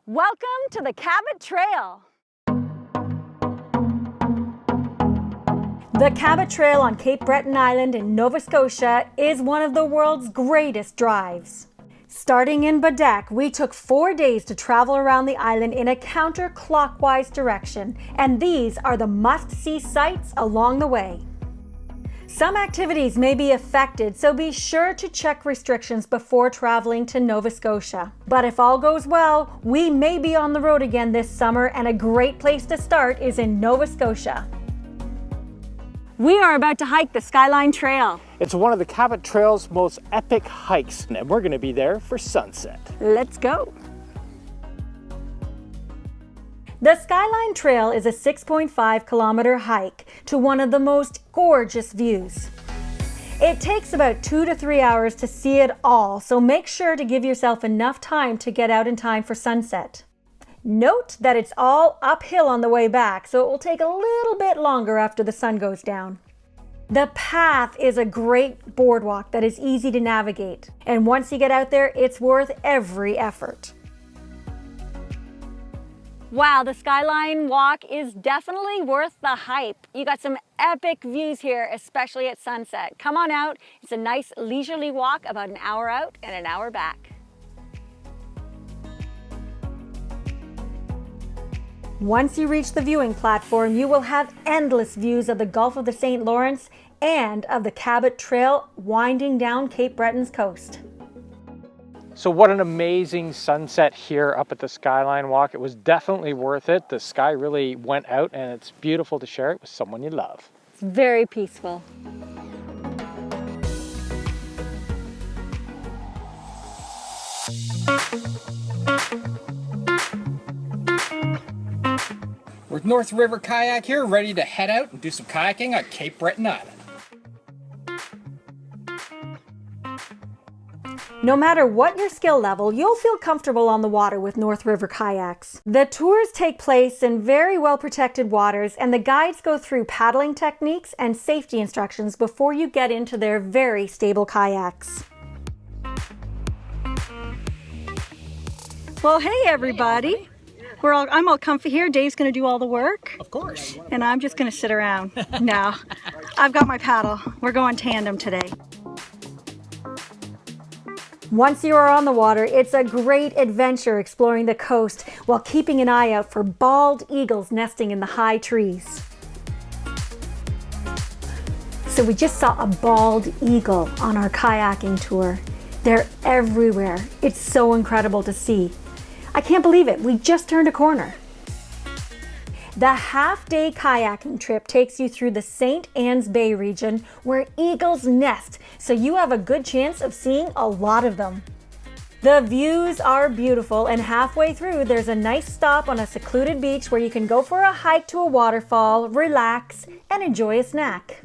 Welcome to the Cabot Trail. The Cabot Trail on Cape Breton Island in Nova Scotia is one of the world's greatest drives. Starting in Baddeck, we took 4 days to travel around the island in a counterclockwise direction, and these are the must-see sights along the way. Some activities may be affected, so be sure to check restrictions before traveling to Nova Scotia. But if all goes well, we may be on the road again this summer, and a great place to start is in Nova Scotia. We are about to hike the Skyline Trail. It's one of the Cabot Trail's most epic hikes, and we're going to be there for sunset. Let's go. The Skyline Trail is a 6.5-kilometer hike to one of the most gorgeous views. It takes about 2 to 3 hours to see it all, so make sure to give yourself enough time to get out in time for sunset. Note that it's all uphill on the way back, so it will take a little bit longer after the sun goes down. The path is a great boardwalk that is easy to navigate, and once you get out there, it's worth every effort. Wow, the Skyline walk is definitely worth the hype. You got some epic views here, especially at sunset. Come on out. It's a nice leisurely walk, about an hour out and an hour back. Once you reach the viewing platform, you will have endless views of the Gulf of the St. Lawrence and of the Cabot Trail winding down Cape Breton's coast. So what an amazing sunset here up at the Skyline Walk. It was definitely worth it. The sky really went out, and it's beautiful to share it with someone you love. It's very peaceful. We're with North River Kayak here, ready to head out and do some kayaking on Cape Breton Island. No matter what your skill level, you'll feel comfortable on the water with North River Kayaks. The tours take place in very well protected waters, and the guides go through paddling techniques and safety instructions before you get into their very stable kayaks. Well, hey everybody. I'm all comfy here. Dave's going to do all the work. Of course. And I'm just going to sit around. No, I've got my paddle. We're going tandem today. Once you are on the water, it's a great adventure exploring the coast while keeping an eye out for bald eagles nesting in the high trees. So we just saw a bald eagle on our kayaking tour. They're everywhere. It's so incredible to see. I can't believe it. We just turned a corner. The half-day kayaking trip takes you through the St. Anne's Bay region where eagles nest, so you have a good chance of seeing a lot of them. The views are beautiful, and halfway through there's a nice stop on a secluded beach where you can go for a hike to a waterfall, relax, and enjoy a snack.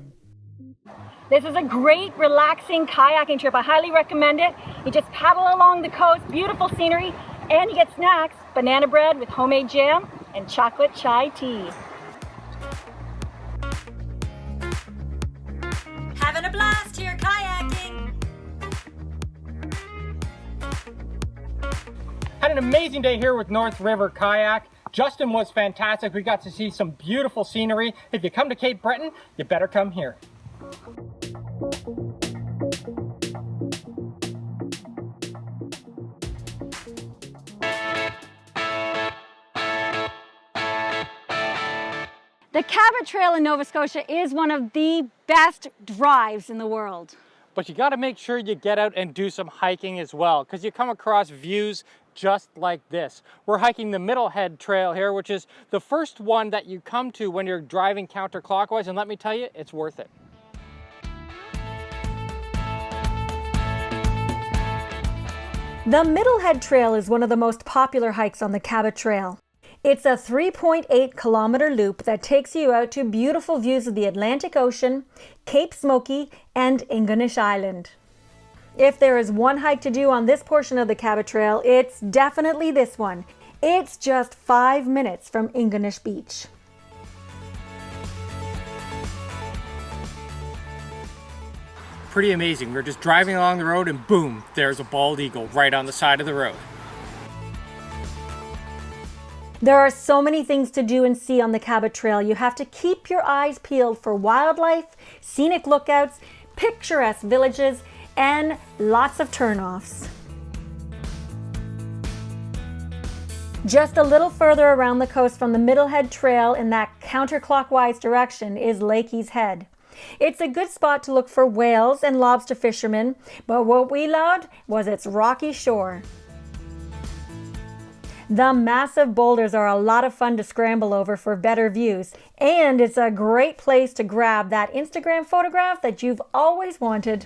This is a great, relaxing kayaking trip. I highly recommend it. You just paddle along the coast, beautiful scenery, and you get snacks, banana bread with homemade jam and chocolate chai tea. Having a blast here kayaking. Had an amazing day here with North River Kayak. Justin was fantastic. We got to see some beautiful scenery. If you come to Cape Breton, you better come here. The Cabot Trail in Nova Scotia is one of the best drives in the world. But you got to make sure you get out and do some hiking as well, because you come across views just like this. We're hiking the Middlehead Trail here, which is the first one that you come to when you're driving counterclockwise, and let me tell you, it's worth it. The Middlehead Trail is one of the most popular hikes on the Cabot Trail. It's a 3.8-kilometer loop that takes you out to beautiful views of the Atlantic Ocean, Cape Smoky, and Ingonish Island. If there is one hike to do on this portion of the Cabot Trail, it's definitely this one. It's just 5 minutes from Ingonish Beach. Pretty amazing. We're just driving along the road and boom, there's a bald eagle right on the side of the road. There are so many things to do and see on the Cabot Trail. You have to keep your eyes peeled for wildlife, scenic lookouts, picturesque villages, and lots of turnoffs. Just a little further around the coast from the Middlehead Trail in that counterclockwise direction is Lakies Head. It's a good spot to look for whales and lobster fishermen, but what we loved was its rocky shore. The massive boulders are a lot of fun to scramble over for better views, and it's a great place to grab that Instagram photograph that you've always wanted.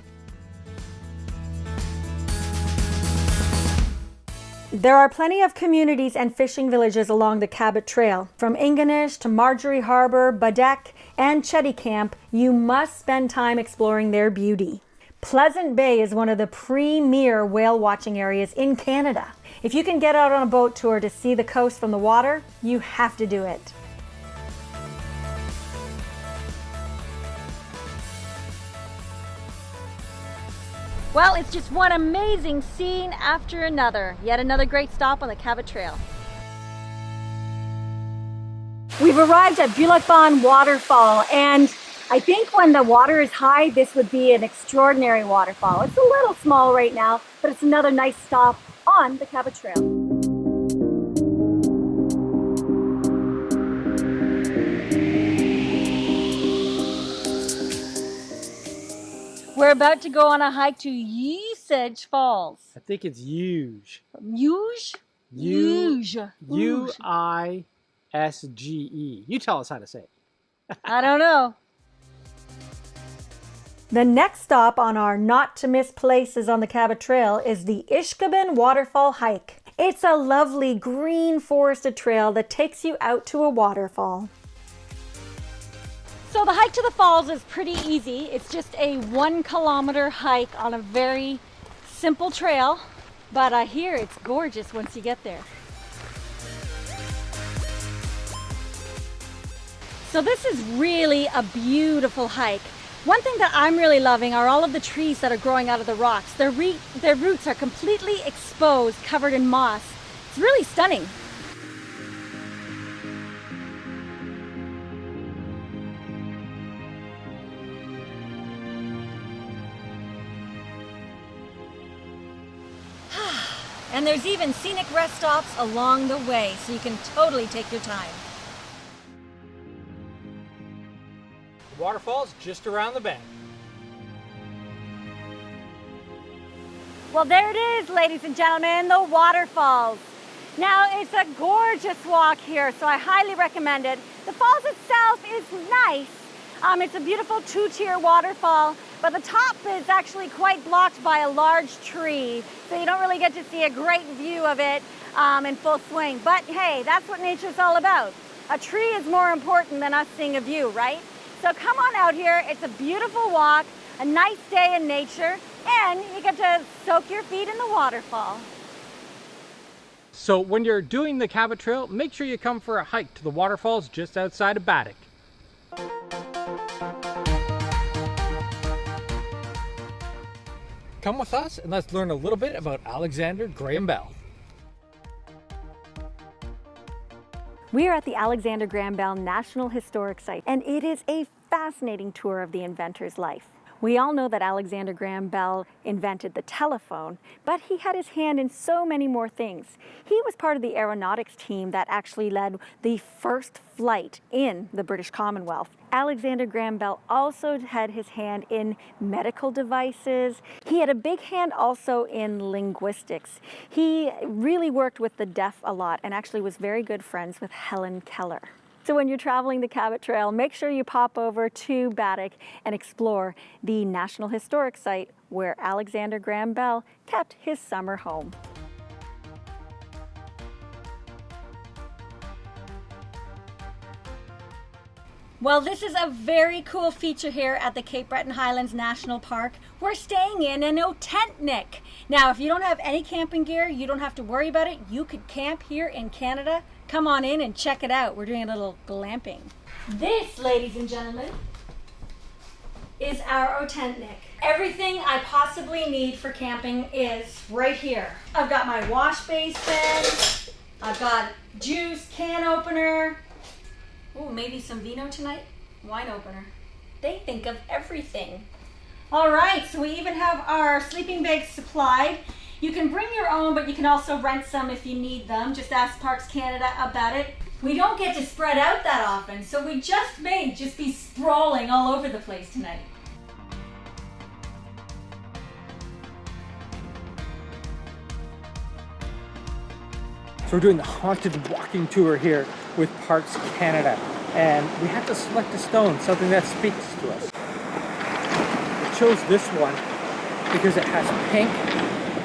There are plenty of communities and fishing villages along the Cabot Trail. From Ingonish to Marjorie Harbour, Baddeck, and Chetty Camp, you must spend time exploring their beauty. Pleasant Bay is one of the premier whale watching areas in Canada. If you can get out on a boat tour to see the coast from the water, you have to do it. Well, it's just one amazing scene after another. Yet another great stop on the Cabot Trail. We've arrived at Uisge Ban Waterfall, and I think when the water is high, this would be an extraordinary waterfall. It's a little small right now, but it's another nice stop on the Cabot Trail. We're about to go on a hike to Uisge Falls. I think it's Uisge. Uisge? Uisge. U-I-S-G-E. You tell us how to say it. I don't know. The next stop on our not to miss places on the Cabot Trail is the Uisge Ban Waterfall hike. It's a lovely green forested trail that takes you out to a waterfall. So the hike to the falls is pretty easy. It's just a 1 kilometer hike on a very simple trail, but I hear it's gorgeous once you get there. So this is really a beautiful hike. One thing that I'm really loving are all of the trees that are growing out of the rocks. Their roots are completely exposed, covered in moss. It's really stunning. And there's even scenic rest stops along the way, so you can totally take your time. The waterfall's just around the bend. Well, there it is, ladies and gentlemen, the waterfalls. Now, it's a gorgeous walk here, so I highly recommend it. The falls itself is nice. It's a beautiful 2-tier waterfall, but the top is actually quite blocked by a large tree, so you don't really get to see a great view of it in full swing. But hey, that's what nature's all about. A tree is more important than us seeing a view, right? So come on out here. It's a beautiful walk, a nice day in nature, and you get to soak your feet in the waterfall. So when you're doing the Cabot Trail, make sure you come for a hike to the waterfalls just outside of Baddeck. Come with us and let's learn a little bit about Alexander Graham Bell. We are at the Alexander Graham Bell National Historic Site, and it is a fascinating tour of the inventor's life. We all know that Alexander Graham Bell invented the telephone, but he had his hand in so many more things. He was part of the aeronautics team that actually led the first flight in the British Commonwealth. Alexander Graham Bell also had his hand in medical devices. He had a big hand also in linguistics. He really worked with the deaf a lot and actually was very good friends with Helen Keller. So when you're traveling the Cabot Trail, make sure you pop over to Baddeck and explore the National Historic Site where Alexander Graham Bell kept his summer home. Well, this is a very cool feature here at the Cape Breton Highlands National Park. We're staying in an oTENTik. Now, if you don't have any camping gear, you don't have to worry about it. You could camp here in Canada. Come on in and check it out. We're doing a little glamping. This, ladies and gentlemen, is our oTENTik. Everything I possibly need for camping is right here. I've got my wash basin, I've got juice, can opener. Oh, maybe some vino tonight. Wine opener. They think of everything. All right, so we even have our sleeping bags supplied. You can bring your own, but you can also rent some if you need them. Just ask Parks Canada about it. We don't get to spread out that often, so we may just be sprawling all over the place tonight. So we're doing the haunted walking tour here with Parks Canada, and we had to select a stone, something that speaks to us. We chose this one because it has pink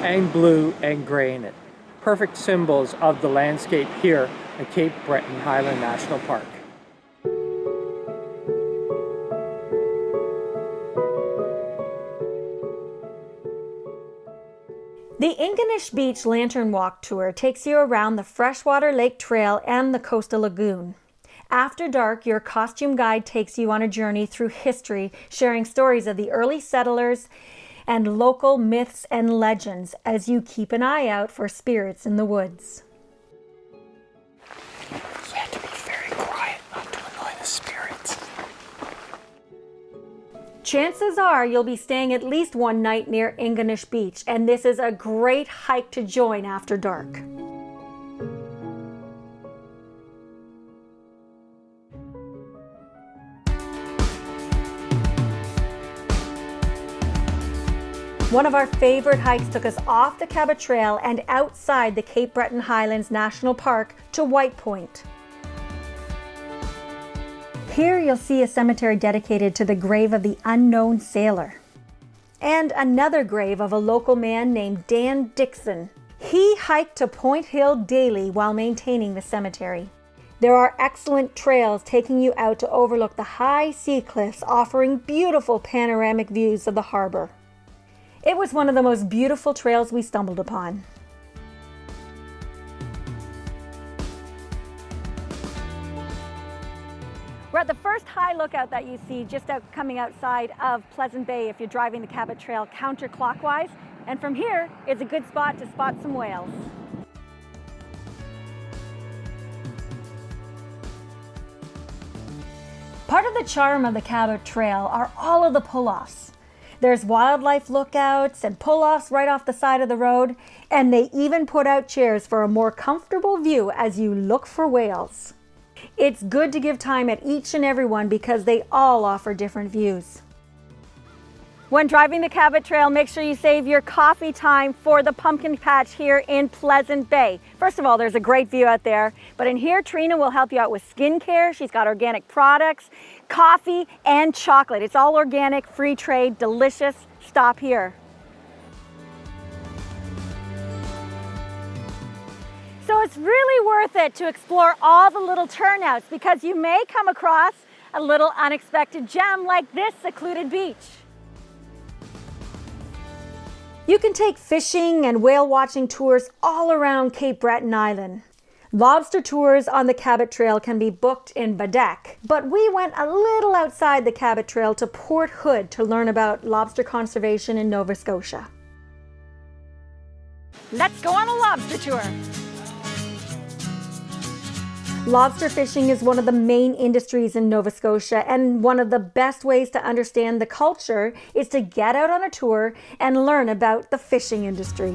and blue and gray in it. Perfect symbols of the landscape here at Cape Breton Island National Park. The Ingonish Beach Lantern Walk Tour takes you around the Freshwater Lake Trail and the Coastal Lagoon. After dark, your costume guide takes you on a journey through history, sharing stories of the early settlers and local myths and legends as you keep an eye out for spirits in the woods. You have to be very quiet not to annoy the spirits. Chances are you'll be staying at least one night near Ingonish Beach, and this is a great hike to join after dark. One of our favorite hikes took us off the Cabot Trail and outside the Cape Breton Highlands National Park to White Point. Here you'll see a cemetery dedicated to the grave of the unknown sailor, and another grave of a local man named Dan Dixon. He hiked to Point Hill daily while maintaining the cemetery. There are excellent trails taking you out to overlook the high sea cliffs, offering beautiful panoramic views of the harbor. It was one of the most beautiful trails we stumbled upon. We're at the first high lookout that you see just coming outside of Pleasant Bay if you're driving the Cabot Trail counterclockwise. And from here, it's a good spot to spot some whales. Part of the charm of the Cabot Trail are all of the pull-offs. There's wildlife lookouts and pull-offs right off the side of the road, and they even put out chairs for a more comfortable view as you look for whales. It's good to give time at each and every one because they all offer different views. When driving the Cabot Trail, make sure you save your coffee time for the pumpkin patch here in Pleasant Bay. First of all, there's a great view out there, but in here, Trina will help you out with skincare. She's got organic products, coffee, and chocolate. It's all organic, free trade, delicious. Stop here. So it's really worth it to explore all the little turnouts because you may come across a little unexpected gem like this secluded beach. You can take fishing and whale watching tours all around Cape Breton Island. Lobster tours on the Cabot Trail can be booked in Baddeck, but we went a little outside the Cabot Trail to Port Hood to learn about lobster conservation in Nova Scotia. Let's go on a lobster tour. Lobster fishing is one of the main industries in Nova Scotia, and one of the best ways to understand the culture is to get out on a tour and learn about the fishing industry.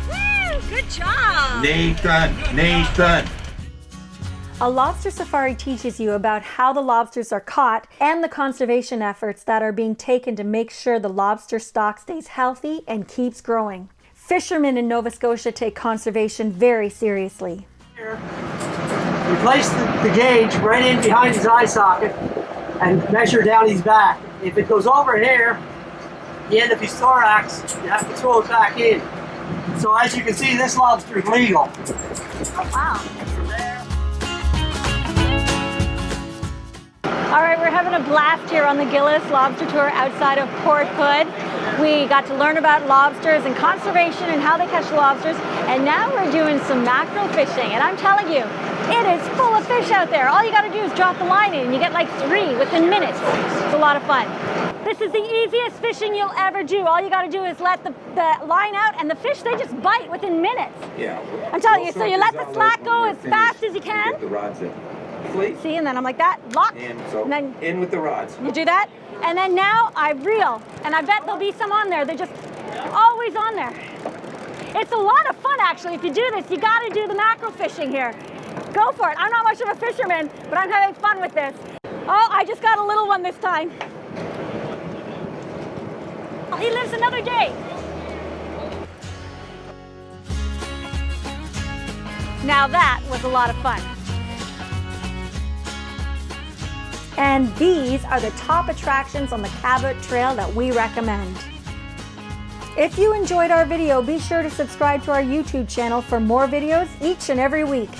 Woo! Good job! Nathan! A lobster safari teaches you about how the lobsters are caught and the conservation efforts that are being taken to make sure the lobster stock stays healthy and keeps growing. Fishermen in Nova Scotia take conservation very seriously. We place the gauge right in behind his eye socket and measure down his back. If it goes over here, the end of his thorax, you have to throw it back in. So as you can see, this lobster is legal. Oh, wow. All right, we're having a blast here on the Gillis Lobster Tour outside of Port Hood. We got to learn about lobsters and conservation and how they catch the lobsters. And now we're doing some mackerel fishing. And I'm telling you, it is full of fish out there. All you got to do is drop the line in and you get like 3 within minutes. It's a lot of fun. This is the easiest fishing you'll ever do. All you got to do is let the line out, and the fish, they just bite within minutes. Yeah. I'm telling you, so you let the slack go as fast as you can. Get the rods in. Please. See, and then I'm like that, lock. And so and then in with the rods. you do that, and then now I reel, and I bet there'll be some on there. They're just always on there. It's a lot of fun, actually. If you do this, you got to do the mackerel fishing here. Go for it. I'm not much of a fisherman, but I'm having fun with this. Oh, I just got a little one this time. Oh, he lives another day. Now that was a lot of fun. And these are the top attractions on the Cabot Trail that we recommend. If you enjoyed our video, be sure to subscribe to our YouTube channel for more videos each and every week.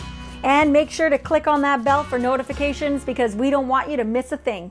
And make sure to click on that bell for notifications because we don't want you to miss a thing.